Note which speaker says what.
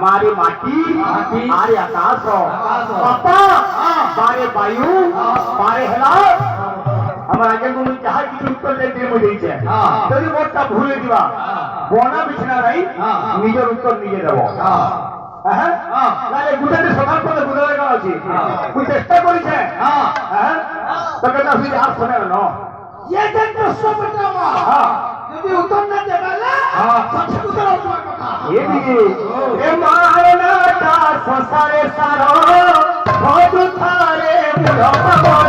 Speaker 1: मारे माटी आरे आकाश बापा मारे वायु मारे हेला আমার আগে কোন যাহা কিছু উত্তর দিতে মজেইছে যদি মোটটা ভুলে দিবা বনা বিছনা নাই নিজের উত্তর নিজে দেব হ্যাঁ নালে গুটাতে সকাল পর্যন্ত গুটারে কাজ আছে তুই চেষ্টা করিছে হ্যাঁ তোকে তো আসলে আর শোনে না
Speaker 2: ये जन प्रश्न बेटा যদি উত্তর না দেবালে সঠিক উত্তর তোমার কথা
Speaker 1: এদিকে এ মারনাটা সংসারে সারো ভজু থারে বুড়ো